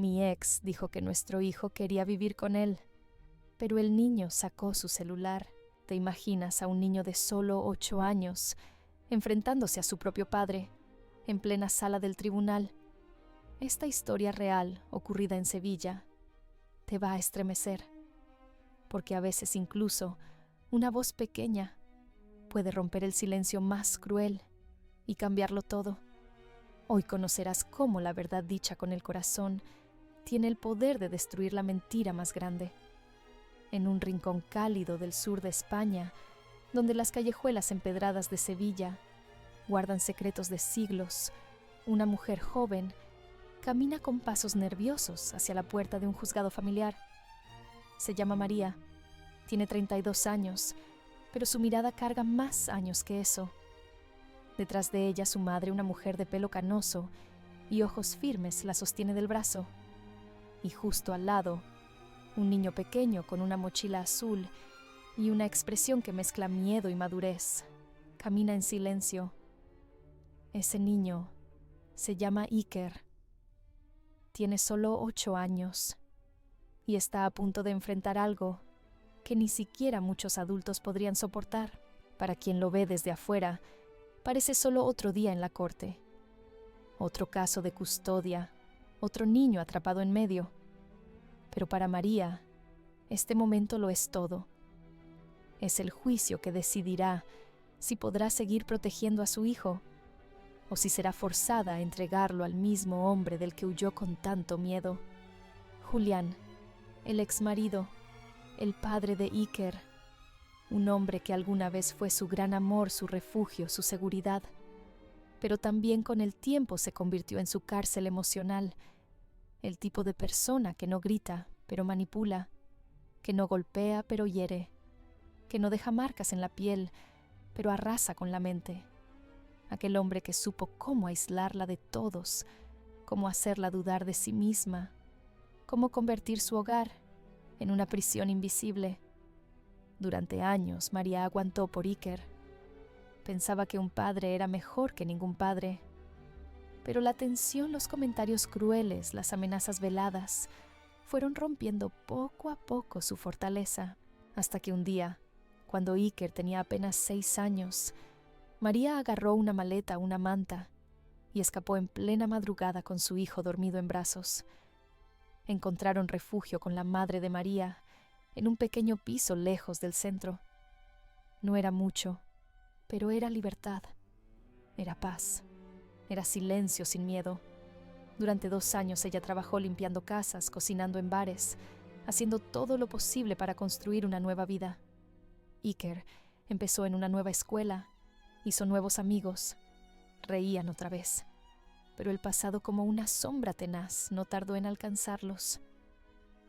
Mi ex dijo que nuestro hijo quería vivir con él, pero el niño sacó su celular. ¿Te imaginas a un niño de solo 8 años enfrentándose a su propio padre en plena sala del tribunal? Esta historia real, ocurrida en Sevilla, te va a estremecer, porque a veces incluso una voz pequeña puede romper el silencio más cruel y cambiarlo todo. Hoy conocerás cómo la verdad dicha con el corazón tiene el poder de destruir la mentira más grande. En un rincón cálido del sur de España, donde las callejuelas empedradas de Sevilla guardan secretos de siglos, una mujer joven camina con pasos nerviosos hacia la puerta de un juzgado familiar. Se llama María, tiene 32 años, pero su mirada carga más años que eso. Detrás de ella su madre, una mujer de pelo canoso y ojos firmes, la sostiene del brazo. Y justo al lado, un niño pequeño con una mochila azul y una expresión que mezcla miedo y madurez. Camina en silencio. Ese niño se llama Iker. Tiene solo 8 años y está a punto de enfrentar algo que ni siquiera muchos adultos podrían soportar. Para quien lo ve desde afuera, parece solo otro día en la corte. Otro caso de custodia, otro niño atrapado en medio. Pero para María, este momento lo es todo. Es el juicio que decidirá si podrá seguir protegiendo a su hijo o si será forzada a entregarlo al mismo hombre del que huyó con tanto miedo. Julián, el exmarido, el padre de Iker, un hombre que alguna vez fue su gran amor, su refugio, su seguridad, pero también con el tiempo se convirtió en su cárcel emocional, el tipo de persona que no grita, pero manipula, que no golpea, pero hiere, que no deja marcas en la piel, pero arrasa con la mente. Aquel hombre que supo cómo aislarla de todos, cómo hacerla dudar de sí misma, cómo convertir su hogar en una prisión invisible. Durante años María aguantó por Iker. Pensaba que un padre era mejor que ningún padre. Pero la tensión, los comentarios crueles, las amenazas veladas, fueron rompiendo poco a poco su fortaleza, hasta que un día, cuando Iker tenía apenas 6 años, María agarró una maleta, una manta, y escapó en plena madrugada con su hijo dormido en brazos. Encontraron refugio con la madre de María en un pequeño piso lejos del centro. No era mucho, pero era libertad, era paz, era silencio sin miedo. Durante 2 años ella trabajó limpiando casas, cocinando en bares, haciendo todo lo posible para construir una nueva vida. Iker empezó en una nueva escuela, hizo nuevos amigos, reían otra vez, pero el pasado, como una sombra tenaz, no tardó en alcanzarlos.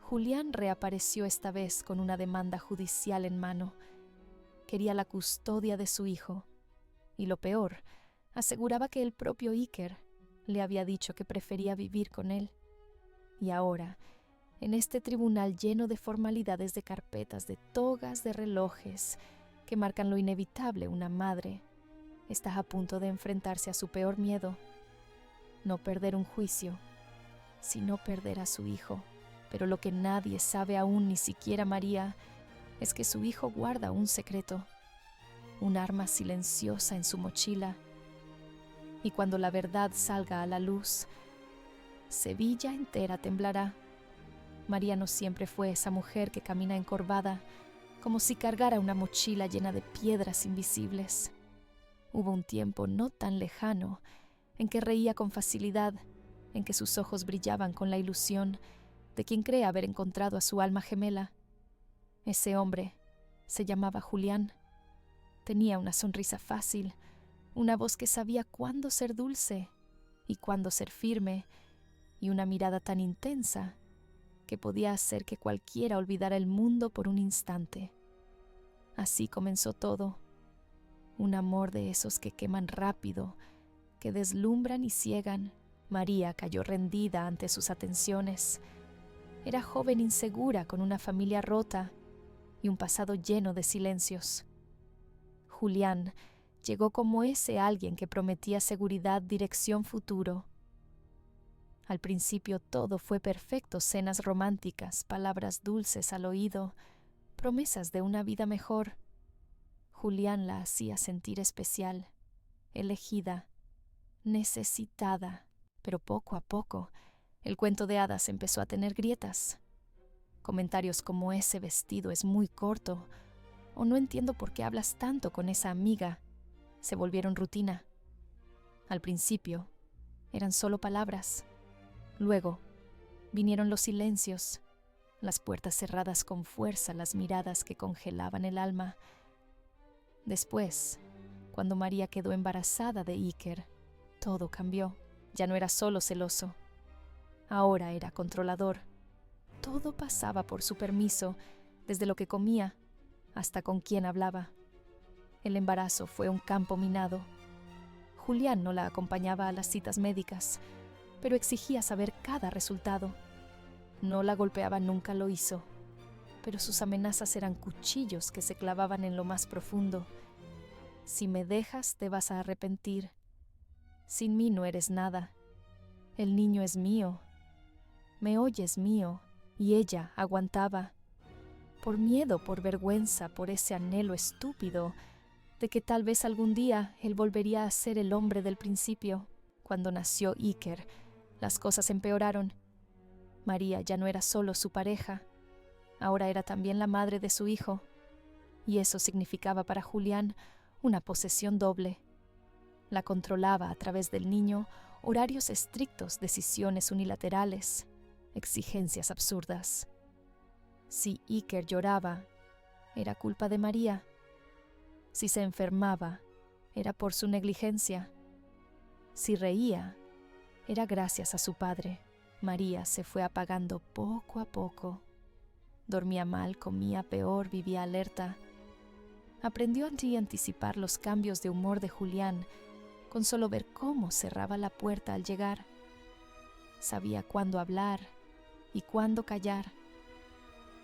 Julián reapareció esta vez con una demanda judicial en mano. Quería la custodia de su hijo, y lo peor, aseguraba que el propio Iker le había dicho que prefería vivir con él. Y ahora, en este tribunal lleno de formalidades, de carpetas, de togas, de relojes, que marcan lo inevitable, una madre está a punto de enfrentarse a su peor miedo: no perder un juicio, sino perder a su hijo. Pero lo que nadie sabe aún, ni siquiera María, es que su hijo guarda un secreto, un arma silenciosa en su mochila. Y cuando la verdad salga a la luz, Sevilla entera temblará. María no siempre fue esa mujer que camina encorvada, como si cargara una mochila llena de piedras invisibles. Hubo un tiempo no tan lejano en que reía con facilidad, en que sus ojos brillaban con la ilusión de quien cree haber encontrado a su alma gemela. Ese hombre se llamaba Julián. Tenía una sonrisa fácil, una voz que sabía cuándo ser dulce y cuándo ser firme, y una mirada tan intensa que podía hacer que cualquiera olvidara el mundo por un instante. Así comenzó todo. Un amor de esos que queman rápido, que deslumbran y ciegan. María cayó rendida ante sus atenciones. Era joven insegura, con una familia rota y un pasado lleno de silencios. Julián llegó como ese alguien que prometía seguridad, dirección, futuro. Al principio todo fue perfecto, cenas románticas, palabras dulces al oído, promesas de una vida mejor. Julián la hacía sentir especial, elegida, necesitada, pero poco a poco el cuento de hadas empezó a tener grietas. Comentarios como ese vestido es muy corto, o no entiendo por qué hablas tanto con esa amiga, se volvieron rutina. Al principio eran solo palabras. Luego vinieron los silencios, las puertas cerradas con fuerza, las miradas que congelaban el alma. Después, cuando María quedó embarazada de Iker, todo cambió. Ya no era solo celoso. Ahora era controlador. Todo pasaba por su permiso, desde lo que comía hasta con quién hablaba. El embarazo fue un campo minado. Julián no la acompañaba a las citas médicas, pero exigía saber cada resultado. No la golpeaba, nunca lo hizo, pero sus amenazas eran cuchillos que se clavaban en lo más profundo. Si me dejas, te vas a arrepentir. Sin mí no eres nada. El niño es mío. Me oyes mío. Y ella aguantaba. Por miedo, por vergüenza, por ese anhelo estúpido de que tal vez algún día él volvería a ser el hombre del principio. Cuando nació Iker, las cosas empeoraron. María ya no era solo su pareja, ahora era también la madre de su hijo, y eso significaba para Julián una posesión doble. La controlaba a través del niño, horarios estrictos, decisiones unilaterales, exigencias absurdas. Si Iker lloraba, era culpa de María. Si se enfermaba, era por su negligencia. Si reía, era gracias a su padre. María se fue apagando poco a poco. Dormía mal, comía peor, vivía alerta. Aprendió a anticipar los cambios de humor de Julián con solo ver cómo cerraba la puerta al llegar. Sabía cuándo hablar y cuándo callar.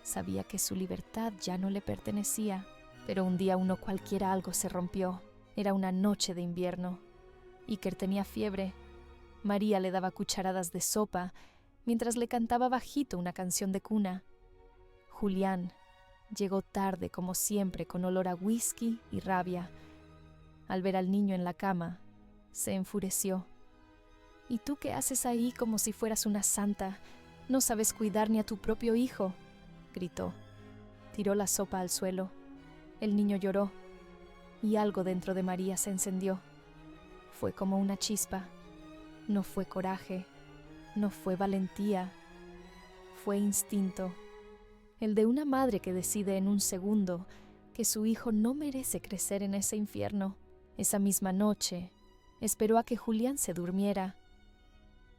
Sabía que su libertad ya no le pertenecía, pero un día uno cualquiera algo se rompió. Era una noche de invierno. Iker tenía fiebre. María le daba cucharadas de sopa mientras le cantaba bajito una canción de cuna. Julián llegó tarde como siempre con olor a whisky y rabia. Al ver al niño en la cama, se enfureció. ¿Y tú qué haces ahí como si fueras una santa? No sabes cuidar ni a tu propio hijo, gritó. Tiró la sopa al suelo. El niño lloró y algo dentro de María se encendió. Fue como una chispa. No fue coraje, no fue valentía, fue instinto. El de una madre que decide en un segundo que su hijo no merece crecer en ese infierno. Esa misma noche, esperó a que Julián se durmiera.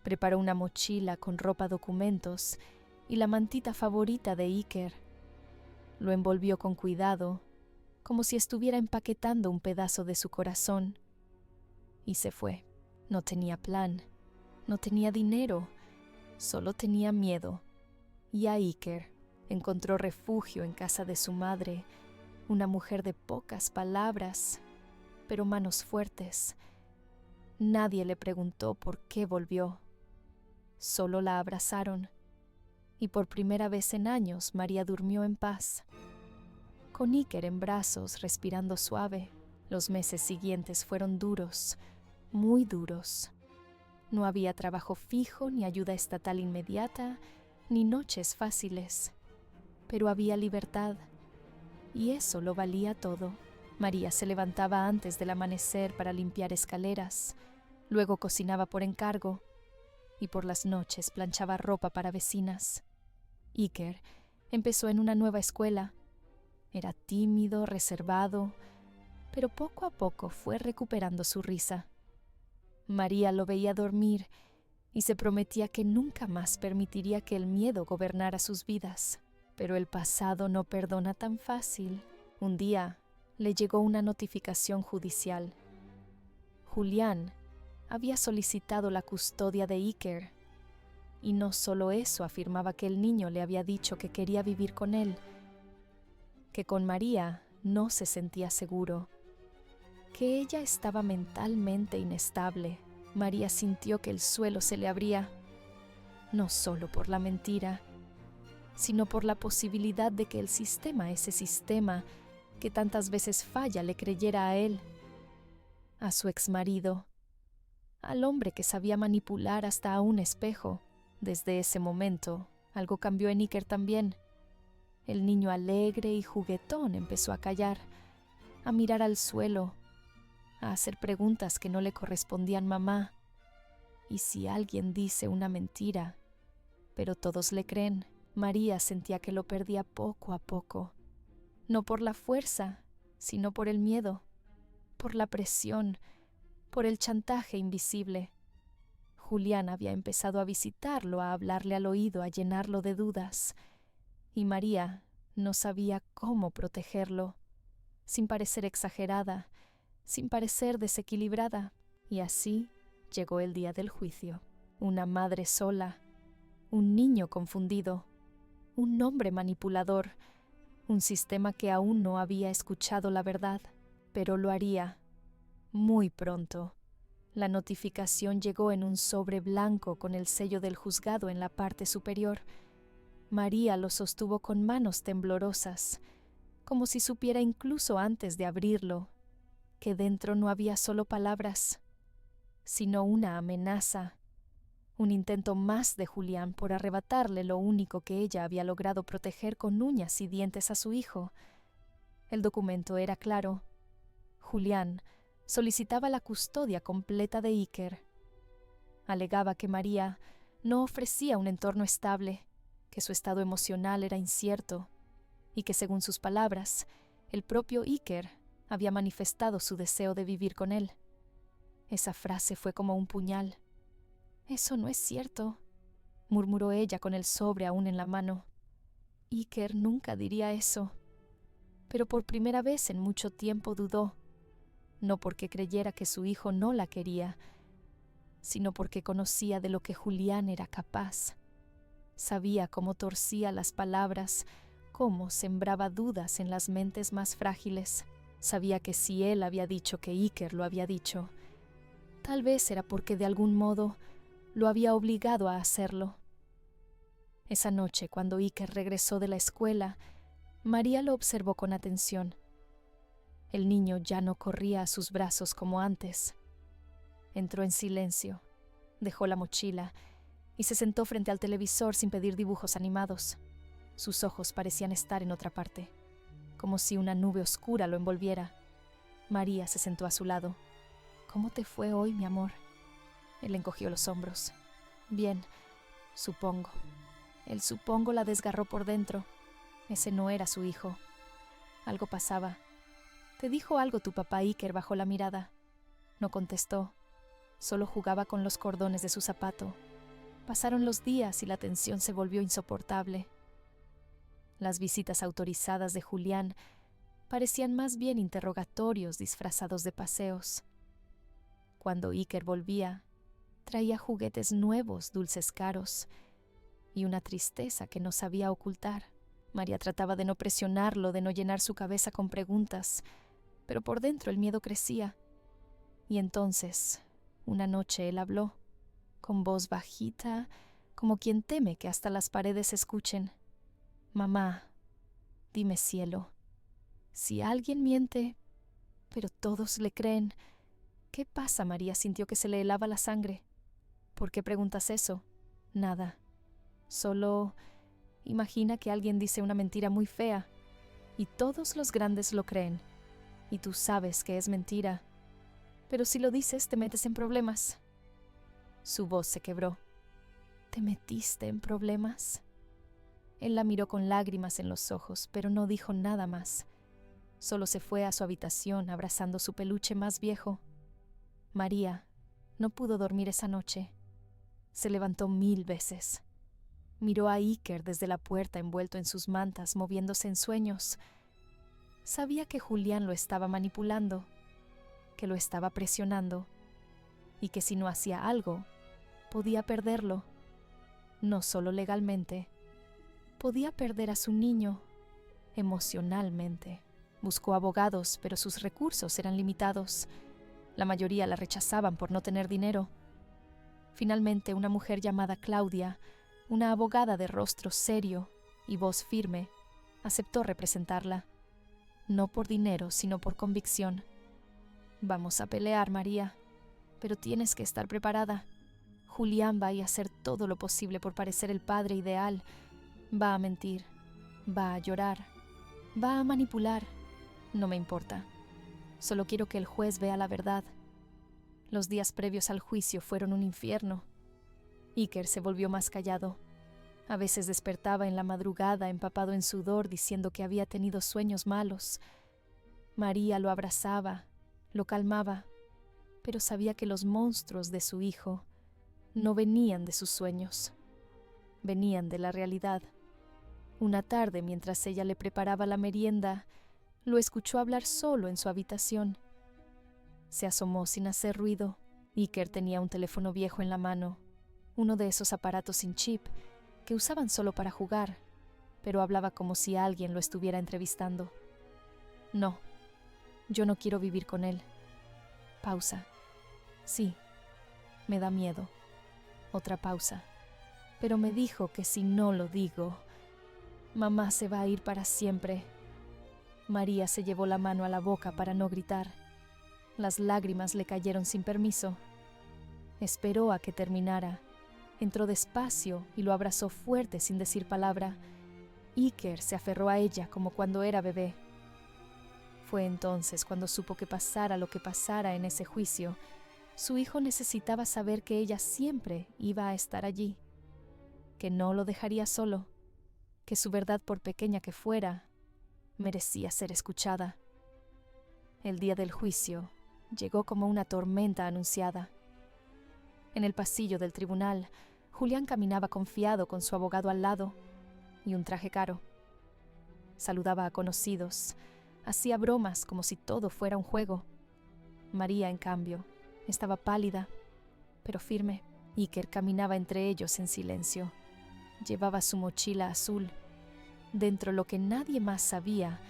Preparó una mochila con ropa, documentos y la mantita favorita de Iker. Lo envolvió con cuidado, como si estuviera empaquetando un pedazo de su corazón. Y se fue. No tenía plan, no tenía dinero, solo tenía miedo. Y a Iker encontró refugio en casa de su madre, una mujer de pocas palabras, pero manos fuertes. Nadie le preguntó por qué volvió. Solo la abrazaron, y por primera vez en años María durmió en paz. Con Iker en brazos, respirando suave, los meses siguientes fueron duros, muy duros. No había trabajo fijo, ni ayuda estatal inmediata, ni noches fáciles. Pero había libertad, y eso lo valía todo. María se levantaba antes del amanecer para limpiar escaleras, luego cocinaba por encargo, y por las noches planchaba ropa para vecinas. Iker empezó en una nueva escuela. Era tímido, reservado, pero poco a poco fue recuperando su risa. María lo veía dormir y se prometía que nunca más permitiría que el miedo gobernara sus vidas. Pero el pasado no perdona tan fácil. Un día le llegó una notificación judicial. Julián había solicitado la custodia de Iker. Y no solo eso, afirmaba que el niño le había dicho que quería vivir con él, que con María no se sentía seguro, que ella estaba mentalmente inestable. María sintió que el suelo se le abría. no solo por la mentira, sino por la posibilidad de que el sistema, ese sistema que tantas veces falla, le creyera a él, a su exmarido, al hombre que sabía manipular hasta a un espejo. Desde ese momento, algo cambió en Iker también. El niño alegre y juguetón empezó a callar, a mirar al suelo, a hacer preguntas que no le correspondían mamá. Y si alguien dice una mentira, pero todos le creen, María sentía que lo perdía poco a poco. No por la fuerza, sino por el miedo, por la presión, por el chantaje invisible. Julián había empezado a visitarlo, a hablarle al oído, a llenarlo de dudas. Y María no sabía cómo protegerlo, sin parecer exagerada, sin parecer desequilibrada. Y así llegó el día del juicio. Una madre sola, un niño confundido, un hombre manipulador, un sistema que aún no había escuchado la verdad, pero lo haría muy pronto. La notificación llegó en un sobre blanco con el sello del juzgado en la parte superior. María lo sostuvo con manos temblorosas, como si supiera incluso antes de abrirlo que dentro no había solo palabras, sino una amenaza, un intento más de Julián por arrebatarle lo único que ella había logrado proteger con uñas y dientes a su hijo. El documento era claro. Julián solicitaba la custodia completa de Iker. Alegaba que María no ofrecía un entorno estable, que su estado emocional era incierto y que, según sus palabras, el propio Iker había manifestado su deseo de vivir con él. Esa frase fue como un puñal. «Eso no es cierto», murmuró ella con el sobre aún en la mano. Iker nunca diría eso. Pero por primera vez en mucho tiempo dudó, no porque creyera que su hijo no la quería, sino porque conocía de lo que Julián era capaz. Sabía cómo torcía las palabras, cómo sembraba dudas en las mentes más frágiles. Sabía que si él había dicho que Iker lo había dicho, tal vez era porque de algún modo lo había obligado a hacerlo. Esa noche, cuando Iker regresó de la escuela, María lo observó con atención. El niño ya no corría a sus brazos como antes. Entró en silencio, dejó la mochila y se sentó frente al televisor sin pedir dibujos animados. Sus ojos parecían estar en otra parte, como si una nube oscura lo envolviera. María se sentó a su lado. «¿Cómo te fue hoy, mi amor?» Él encogió los hombros. «Bien, supongo». El supongo la desgarró por dentro. Ese no era su hijo. Algo pasaba. «¿Te dijo algo tu papá Iker?» Bajó la mirada. No contestó. Solo jugaba con los cordones de su zapato. Pasaron los días y la tensión se volvió insoportable. Las visitas autorizadas de Julián parecían más bien interrogatorios disfrazados de paseos. Cuando Iker volvía, traía juguetes nuevos, dulces caros y una tristeza que no sabía ocultar. María trataba de no presionarlo, de no llenar su cabeza con preguntas, pero por dentro el miedo crecía. Y entonces, una noche él habló, con voz bajita, como quien teme que hasta las paredes escuchen. «Mamá, dime, cielo, si alguien miente, pero todos le creen, ¿qué pasa?» María sintió que se le helaba la sangre. «¿Por qué preguntas eso?» «Nada. Solo imagina que alguien dice una mentira muy fea y todos los grandes lo creen y tú sabes que es mentira, pero si lo dices te metes en problemas». Su voz se quebró. «¿Te metiste en problemas?» Él la miró con lágrimas en los ojos, pero no dijo nada más. Solo se fue a su habitación abrazando su peluche más viejo. María no pudo dormir esa noche. Se levantó 1000 veces. Miró a Iker desde la puerta envuelto en sus mantas, moviéndose en sueños. Sabía que Julián lo estaba manipulando, que lo estaba presionando, y que si no hacía algo, podía perderlo. No solo legalmente, podía perder a su niño emocionalmente. Buscó abogados, pero sus recursos eran limitados. La mayoría la rechazaban por no tener dinero. Finalmente, una mujer llamada Claudia Una abogada de rostro serio y voz firme aceptó representarla, no por dinero, sino por convicción. Vamos a pelear, María, pero tienes que estar preparada. Julián va a hacer todo lo posible por parecer el padre ideal. Va a mentir, va a llorar, va a manipular. No me importa. Solo quiero que el juez vea la verdad. Los días previos al juicio fueron un infierno. Iker se volvió más callado. A veces despertaba en la madrugada empapado en sudor diciendo que había tenido sueños malos. María lo abrazaba, lo calmaba, pero sabía que los monstruos de su hijo no venían de sus sueños, venían de la realidad. Una tarde, mientras ella le preparaba la merienda, lo escuchó hablar solo en su habitación. Se asomó sin hacer ruido. Iker tenía un teléfono viejo en la mano, uno de esos aparatos sin chip que usaban solo para jugar, pero hablaba como si alguien lo estuviera entrevistando. No, yo no quiero vivir con él. Pausa. Sí, me da miedo. Otra pausa. Pero me dijo que si no lo digo, mamá se va a ir para siempre. María se llevó la mano a la boca para no gritar. Las lágrimas le cayeron sin permiso. Esperó a que terminara. Entró despacio y lo abrazó fuerte sin decir palabra. Iker se aferró a ella como cuando era bebé. Fue entonces cuando supo que pasara lo que pasara en ese juicio, su hijo necesitaba saber que ella siempre iba a estar allí, que no lo dejaría solo, que su verdad, por pequeña que fuera, merecía ser escuchada. El día del juicio llegó como una tormenta anunciada. En el pasillo del tribunal, Julián caminaba confiado con su abogado al lado y un traje caro. Saludaba a conocidos, hacía bromas como si todo fuera un juego. María, en cambio, estaba pálida, pero firme. Iker caminaba entre ellos en silencio. Llevaba su mochila azul. Dentro, lo que nadie más sabía,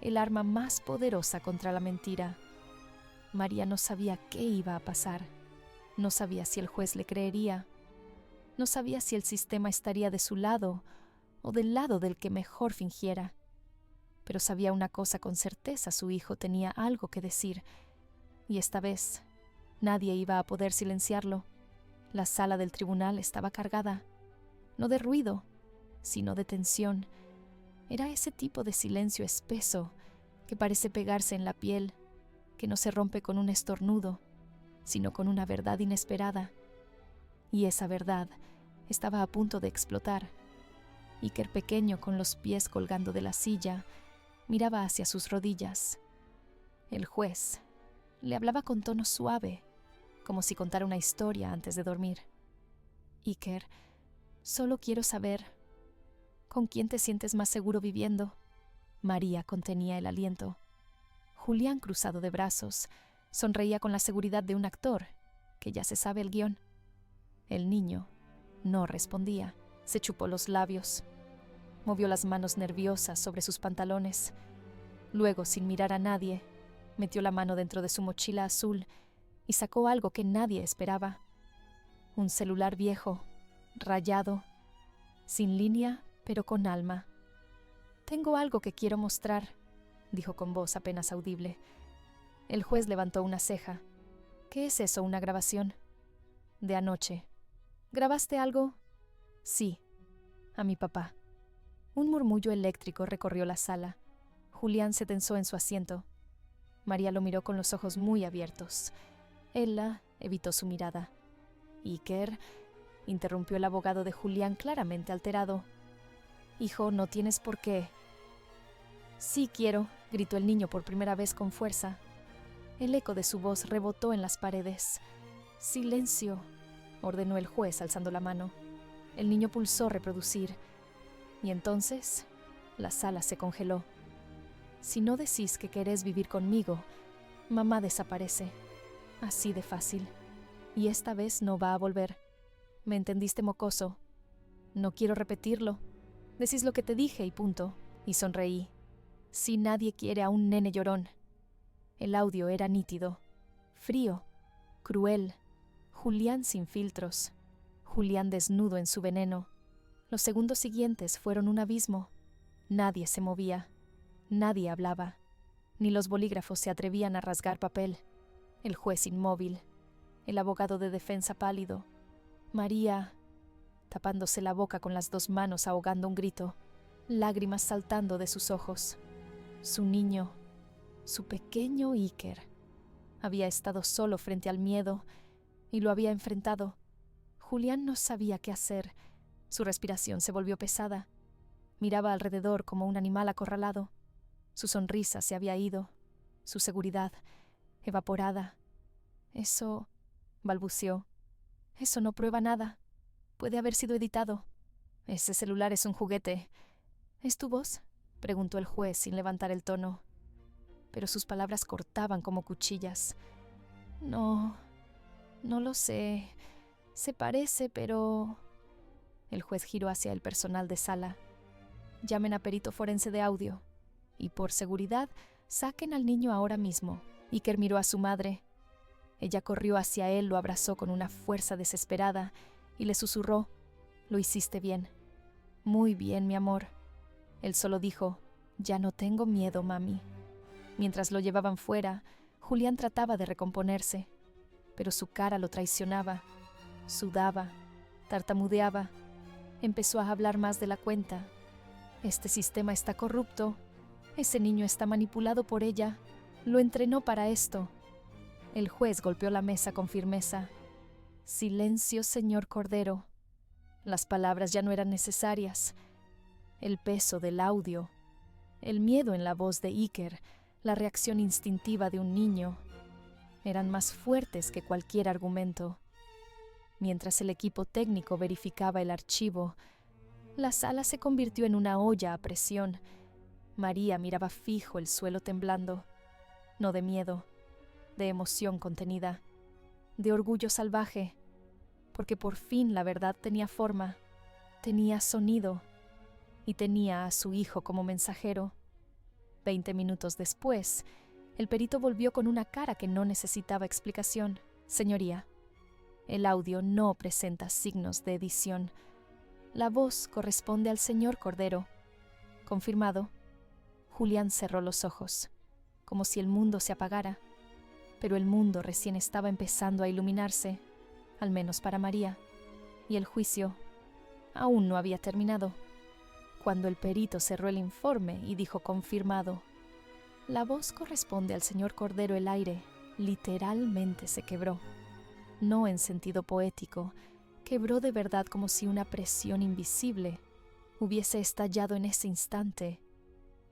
el arma más poderosa contra la mentira. María no sabía qué iba a pasar. No sabía si el juez le creería. No sabía si el sistema estaría de su lado o del lado del que mejor fingiera. Pero sabía una cosa con certeza: su hijo tenía algo que decir, y esta vez nadie iba a poder silenciarlo. La sala del tribunal estaba cargada, no de ruido, sino de tensión. Era ese tipo de silencio espeso que parece pegarse en la piel, que no se rompe con un estornudo, sino con una verdad inesperada. Y esa verdad estaba a punto de explotar. Iker, pequeño, con los pies colgando de la silla, miraba hacia sus rodillas. El juez le hablaba con tono suave, como si contara una historia antes de dormir. Iker, solo quiero saber, ¿con quién te sientes más seguro viviendo? María contenía el aliento. Julián, cruzado de brazos, sonreía con la seguridad de un actor que ya se sabe el guión. El niño no respondía. Se chupó los labios. Movió las manos nerviosas sobre sus pantalones. Luego, sin mirar a nadie, metió la mano dentro de su mochila azul y sacó algo que nadie esperaba. Un celular viejo, rayado, sin línea, pero con alma. «Tengo algo que quiero mostrar», dijo con voz apenas audible. El juez levantó una ceja. «¿Qué es eso, una grabación?» «De anoche». «¿Grabaste algo?» «Sí, a mi papá». Un murmullo eléctrico recorrió la sala. Julián se tensó en su asiento. María lo miró con los ojos muy abiertos. Ella evitó su mirada. «Iker», interrumpió el abogado de Julián, claramente alterado. «Hijo, no tienes por qué». «Sí quiero», gritó el niño por primera vez con fuerza. El eco de su voz rebotó en las paredes. «Silencio», ordenó el juez alzando la mano. El niño pulsó reproducir. Y entonces la sala se congeló. «Si no decís que querés vivir conmigo, mamá desaparece. Así de fácil. Y esta vez no va a volver. ¿Me entendiste, mocoso? No quiero repetirlo. Decís lo que te dije y punto». Y sonreí. «Si nadie quiere a un nene llorón». El audio era nítido, frío, cruel. Julián sin filtros. Julián desnudo en su veneno. Los segundos siguientes fueron un abismo. Nadie se movía, nadie hablaba, ni los bolígrafos se atrevían a rasgar papel. El juez inmóvil, el abogado de defensa pálido, María tapándose la boca con las dos manos, ahogando un grito, lágrimas saltando de sus ojos. Su niño, su pequeño Iker, había estado solo frente al miedo y lo había enfrentado. Julián no sabía qué hacer. Su respiración se volvió pesada. Miraba alrededor como un animal acorralado. Su sonrisa se había ido, su seguridad evaporada. Eso, balbuceó, eso no prueba nada. Puede haber sido editado. Ese celular es un juguete. ¿Es tu voz?, preguntó el juez sin levantar el tono. Pero sus palabras cortaban como cuchillas. No lo sé. Se parece, pero... El juez giró hacia el personal de sala. Llamen a perito forense de audio. Y por seguridad, saquen al niño ahora mismo. Iker miró a su madre. Ella corrió hacia él, lo abrazó con una fuerza desesperada y le susurró: «Lo hiciste bien. Muy bien, mi amor». Él solo dijo: «Ya no tengo miedo, mami». Mientras lo llevaban fuera, Julián trataba de recomponerse, pero su cara lo traicionaba. Sudaba, tartamudeaba. Empezó a hablar más de la cuenta. «Este sistema está corrupto. Ese niño está manipulado por ella. Lo entrenó para esto». El juez golpeó la mesa con firmeza. «Silencio, señor Cordero». Las palabras ya no eran necesarias. El peso del audio, el miedo en la voz de Iker, la reacción instintiva de un niño, eran más fuertes que cualquier argumento. Mientras el equipo técnico verificaba el archivo, la sala se convirtió en una olla a presión. María miraba fijo el suelo temblando, no de miedo, de emoción contenida, de orgullo salvaje, porque por fin la verdad tenía forma, tenía sonido y tenía a su hijo como mensajero. 20 minutos después, el perito volvió con una cara que no necesitaba explicación. «Señoría, el audio no presenta signos de edición. La voz corresponde al señor Cordero». «Confirmado». Julián cerró los ojos, como si el mundo se apagara, pero el mundo recién estaba empezando a iluminarse, al menos para María, y el juicio aún no había terminado. Cuando el perito cerró el informe y dijo «confirmado», la voz corresponde al señor Cordero, el aire literalmente se quebró. No en sentido poético, quebró de verdad, como si una presión invisible hubiese estallado en ese instante,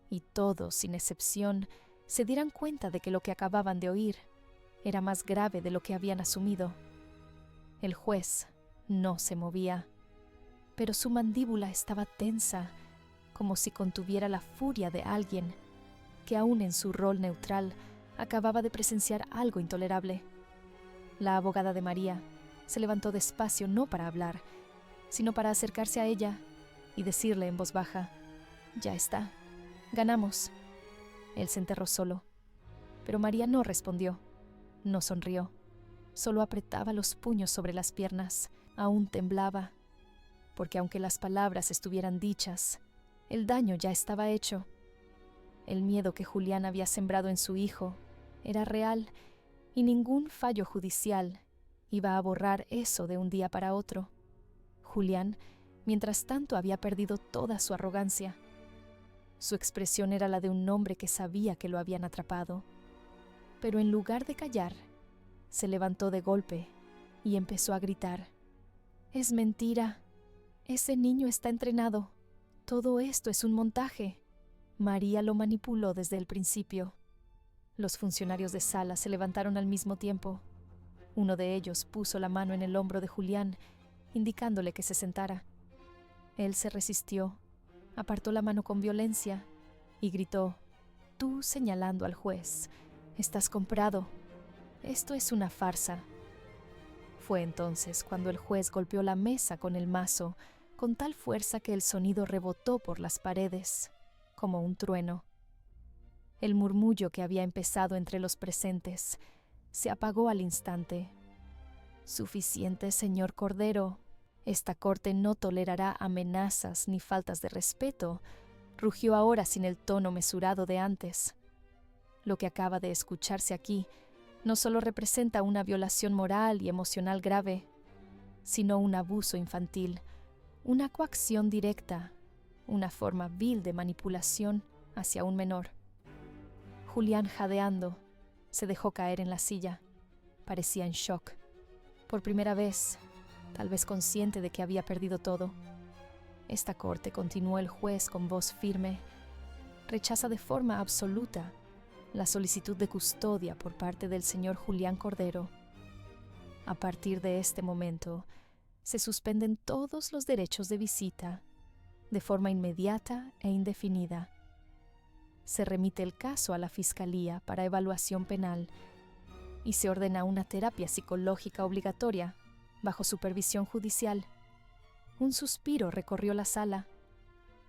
y todos, sin excepción, se dieran cuenta de que lo que acababan de oír era más grave de lo que habían asumido. El juez no se movía, pero su mandíbula estaba tensa, como si contuviera la furia de alguien que aún en su rol neutral acababa de presenciar algo intolerable. La abogada de María se levantó despacio, no para hablar, sino para acercarse a ella y decirle en voz baja: «Ya está, ganamos». Él se enterró solo, pero María no respondió, no sonrió, solo apretaba los puños sobre las piernas. Aún temblaba, porque aunque las palabras estuvieran dichas, el daño ya estaba hecho. El miedo que Julián había sembrado en su hijo era real, y ningún fallo judicial iba a borrar eso de un día para otro. Julián, mientras tanto, había perdido toda su arrogancia. Su expresión era la de un hombre que sabía que lo habían atrapado. Pero en lugar de callar, se levantó de golpe y empezó a gritar: «Es mentira. Ese niño está entrenado. Todo esto es un montaje. María lo manipuló desde el principio». Los funcionarios de sala se levantaron al mismo tiempo. Uno de ellos puso la mano en el hombro de Julián, indicándole que se sentara. Él se resistió, apartó la mano con violencia y gritó: «Tú», señalando al juez, «estás comprado. Esto es una farsa». Fue entonces cuando el juez golpeó la mesa con el mazo con tal fuerza que el sonido rebotó por las paredes, como un trueno. El murmullo que había empezado entre los presentes se apagó al instante. «Suficiente, señor Cordero», Esta corte no tolerará amenazas ni faltas de respeto, rugió ahora sin el tono mesurado de antes. Lo que acaba de escucharse aquí no solo representa una violación moral y emocional grave, sino un abuso infantil, una coacción directa, una forma vil de manipulación hacia un menor. Julián, jadeando, se dejó caer en la silla. Parecía en shock. Por primera vez, tal vez consciente de que había perdido todo. Esta corte, continuó el juez con voz firme, rechaza de forma absoluta la solicitud de custodia por parte del señor Julián Cordero. A partir de este momento, se suspenden todos los derechos de visita, de forma inmediata e indefinida. Se remite el caso a la Fiscalía para evaluación penal y se ordena una terapia psicológica obligatoria bajo supervisión judicial. Un suspiro recorrió la sala.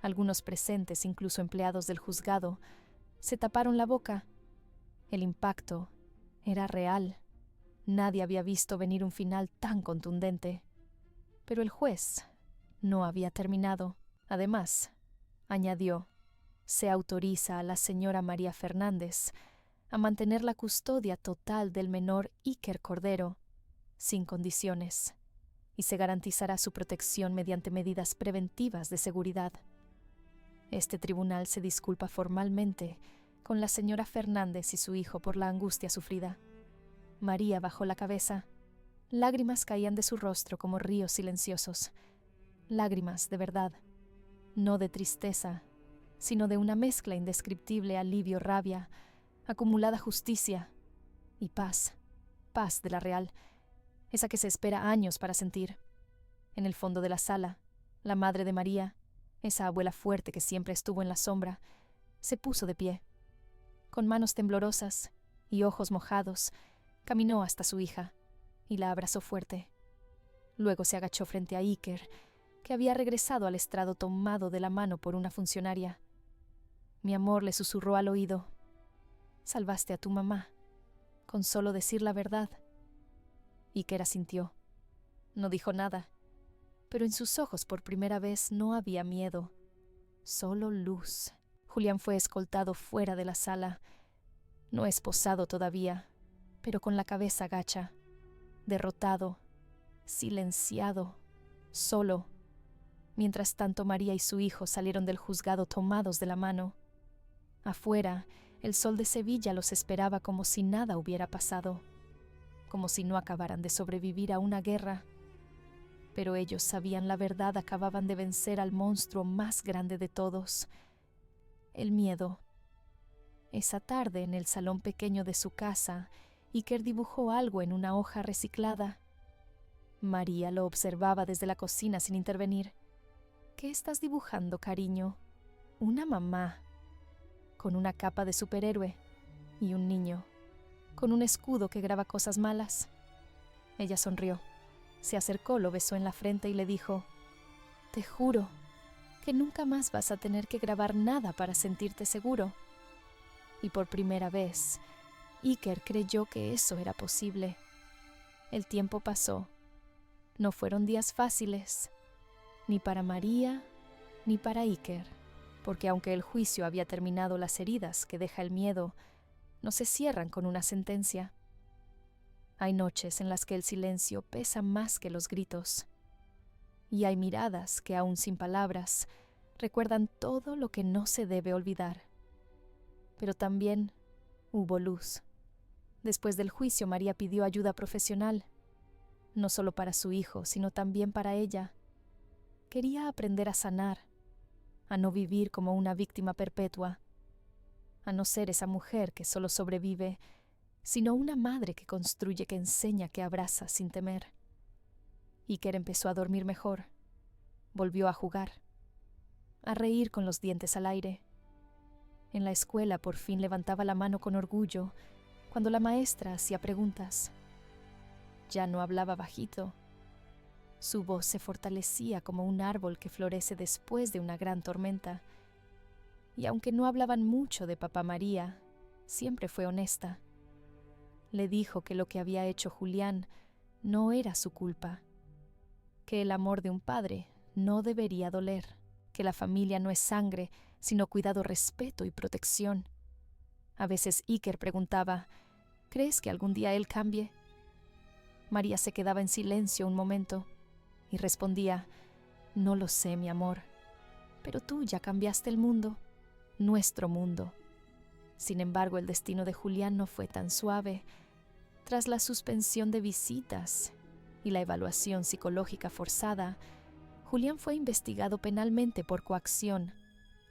Algunos presentes, incluso empleados del juzgado, se taparon la boca. El impacto era real. Nadie había visto venir un final tan contundente. Pero el juez no había terminado. Además, añadió, se autoriza a la señora María Fernández a mantener la custodia total del menor Iker Cordero, sin condiciones, y se garantizará su protección mediante medidas preventivas de seguridad. Este tribunal se disculpa formalmente con la señora Fernández y su hijo por la angustia sufrida. María bajó la cabeza. Lágrimas caían de su rostro como ríos silenciosos. Lágrimas de verdad, no de tristeza, sino de una mezcla indescriptible, alivio, rabia, acumulada justicia y paz, paz de la real, esa que se espera años para sentir. En el fondo de la sala, la madre de María, esa abuela fuerte que siempre estuvo en la sombra, se puso de pie. Con manos temblorosas y ojos mojados, caminó hasta su hija y la abrazó fuerte. Luego se agachó frente a Iker, que había regresado al estrado tomado de la mano por una funcionaria. Mi amor, le susurró al oído. Salvaste a tu mamá, con solo decir la verdad. Iker asintió. No dijo nada, pero en sus ojos por primera vez no había miedo, solo luz. Julián fue escoltado fuera de la sala. No esposado todavía, pero con la cabeza gacha, derrotado, silenciado, solo. Mientras tanto, María y su hijo salieron del juzgado tomados de la mano. Afuera, el sol de Sevilla los esperaba como si nada hubiera pasado, como si no acabaran de sobrevivir a una guerra. Pero ellos sabían la verdad, acababan de vencer al monstruo más grande de todos, el miedo. Esa tarde, en el salón pequeño de su casa, Iker dibujó algo en una hoja reciclada. María lo observaba desde la cocina sin intervenir. ¿Qué estás dibujando, cariño? Una mamá, con una capa de superhéroe, y un niño, con un escudo que graba cosas malas. Ella sonrió, se acercó, lo besó en la frente y le dijo, te juro que nunca más vas a tener que grabar nada para sentirte seguro. Y por primera vez, Iker creyó que eso era posible. El tiempo pasó. No fueron días fáciles, ni para María, ni para Iker, porque aunque el juicio había terminado, las heridas que deja el miedo no se cierran con una sentencia. Hay noches en las que el silencio pesa más que los gritos, y hay miradas que, aún sin palabras, recuerdan todo lo que no se debe olvidar. Pero también hubo luz. Después del juicio, María pidió ayuda profesional, no solo para su hijo, sino también para ella. Quería aprender a sanar, a no vivir como una víctima perpetua, a no ser esa mujer que solo sobrevive, sino una madre que construye, que enseña, que abraza sin temer. Iker empezó a dormir mejor, volvió a jugar, a reír con los dientes al aire. En la escuela por fin levantaba la mano con orgullo cuando la maestra hacía preguntas. Ya no hablaba bajito. Su voz se fortalecía como un árbol que florece después de una gran tormenta. Y aunque no hablaban mucho de Papá María, siempre fue honesta. Le dijo que lo que había hecho Julián no era su culpa. que el amor de un padre no debería doler, que la familia no es sangre, sino cuidado, respeto y protección. A veces Iker preguntaba, ¿crees que algún día él cambie? María se quedaba en silencio un momento y respondía, no lo sé, mi amor, pero tú ya cambiaste el mundo, nuestro mundo. Sin embargo, el destino de Julián no fue tan suave. Tras la suspensión de visitas y la evaluación psicológica forzada, Julián fue investigado penalmente por coacción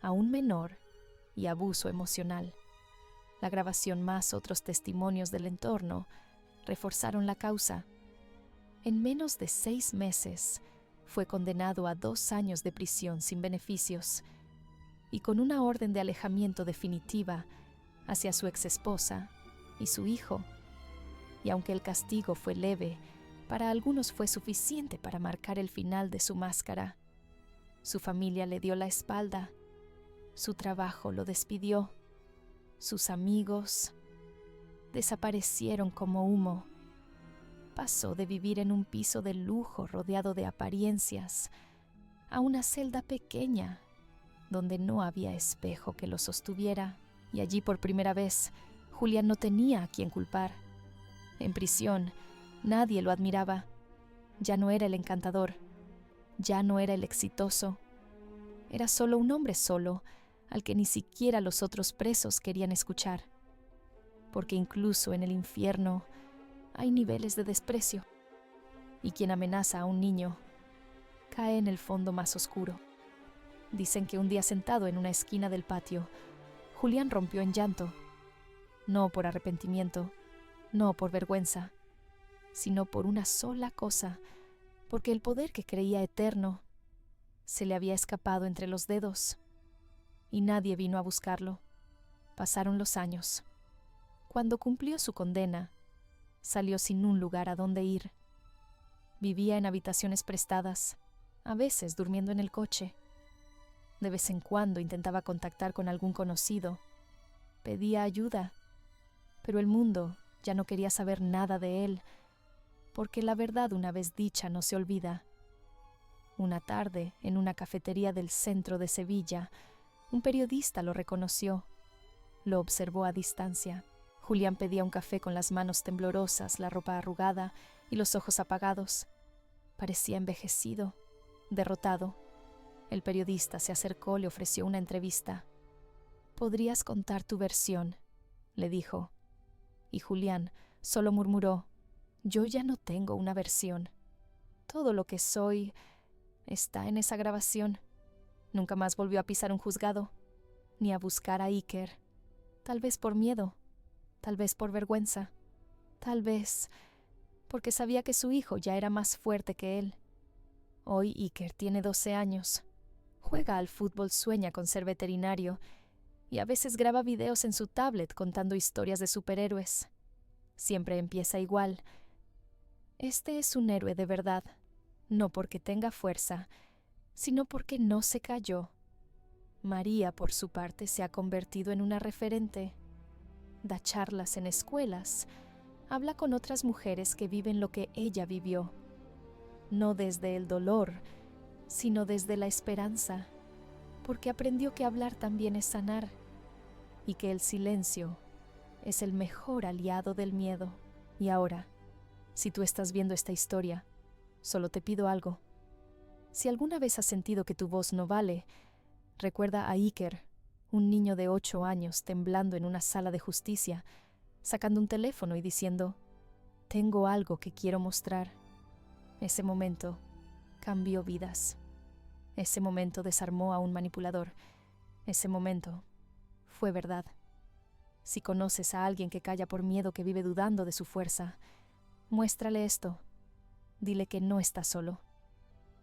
a un menor y abuso emocional. La grabación más otros testimonios del entorno reforzaron la causa. En menos de 6 meses fue condenado a 2 años de prisión sin beneficios y con una orden de alejamiento definitiva hacia su exesposa y su hijo. Y aunque el castigo fue leve, para algunos fue suficiente para marcar el final de su máscara. Su familia le dio la espalda, su trabajo lo despidió, sus amigos desaparecieron como humo. Pasó de vivir en un piso de lujo rodeado de apariencias a una celda pequeña donde no había espejo que lo sostuviera, y allí por primera vez Julián no tenía a quien culpar. En prisión nadie lo admiraba, ya no era el encantador, ya no era el exitoso, era solo un hombre solo al que ni siquiera los otros presos querían escuchar, porque incluso en el infierno hay niveles de desprecio, y quien amenaza a un niño cae en el fondo más oscuro. Dicen que un día sentado en una esquina del patio, Julián rompió en llanto, no por arrepentimiento, no por vergüenza, sino por una sola cosa, porque el poder que creía eterno se le había escapado entre los dedos, y nadie vino a buscarlo. Pasaron los años. Cuando cumplió su condena, salió sin un lugar a donde ir. Vivía en habitaciones prestadas, a veces durmiendo en el coche. De vez en cuando intentaba contactar con algún conocido. Pedía ayuda, pero el mundo ya no quería saber nada de él, porque la verdad una vez dicha no se olvida. Una tarde, en una cafetería del centro de Sevilla, un periodista lo reconoció. Lo observó a distancia. Julián pedía un café con las manos temblorosas, la ropa arrugada y los ojos apagados. Parecía envejecido, derrotado. El periodista se acercó, le ofreció una entrevista. «Podrías contar tu versión», le dijo. Y Julián solo murmuró, «Yo ya no tengo una versión. Todo lo que soy está en esa grabación». Nunca más volvió a pisar un juzgado, ni a buscar a Iker. Tal vez por miedo, tal vez por vergüenza, tal vez porque sabía que su hijo ya era más fuerte que él. Hoy Iker tiene 12 años. Juega al fútbol, sueña con ser veterinario y a veces graba videos en su tablet contando historias de superhéroes. Siempre empieza igual. Este es un héroe de verdad, no porque tenga fuerza, sino porque no se cayó. María, por su parte, se ha convertido en una referente. Da charlas en escuelas, habla con otras mujeres que viven lo que ella vivió, no desde el dolor, sino desde la esperanza, porque aprendió que hablar también es sanar, y que el silencio es el mejor aliado del miedo. Y ahora, si tú estás viendo esta historia, solo te pido algo. Si alguna vez has sentido que tu voz no vale, recuerda a Iker, un niño de 8 años temblando en una sala de justicia, sacando un teléfono y diciendo, «Tengo algo que quiero mostrar». Ese momento cambió vidas. Ese momento desarmó a un manipulador. Ese momento fue verdad. Si conoces a alguien que calla por miedo, que vive dudando de su fuerza, muéstrale esto. Dile que no está solo,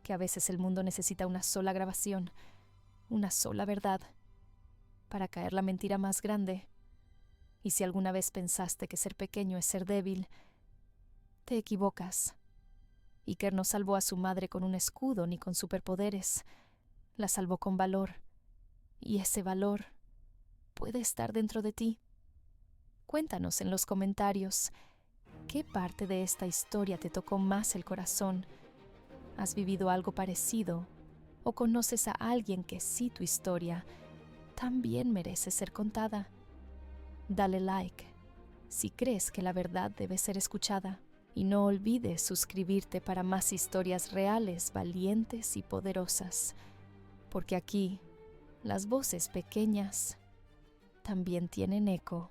que a veces el mundo necesita una sola grabación, una sola verdad, para caer la mentira más grande. Y si alguna vez pensaste que ser pequeño es ser débil, te equivocas. Iker no salvó a su madre con un escudo ni con superpoderes, la salvó con valor, y ese valor puede estar dentro de ti. Cuéntanos en los comentarios qué parte de esta historia te tocó más el corazón. has vivido algo parecido o conoces a alguien que sí tu historia también merece ser contada. Dale like si crees que la verdad debe ser escuchada y no olvides suscribirte para más historias reales, valientes y poderosas, porque aquí las voces pequeñas también tienen eco.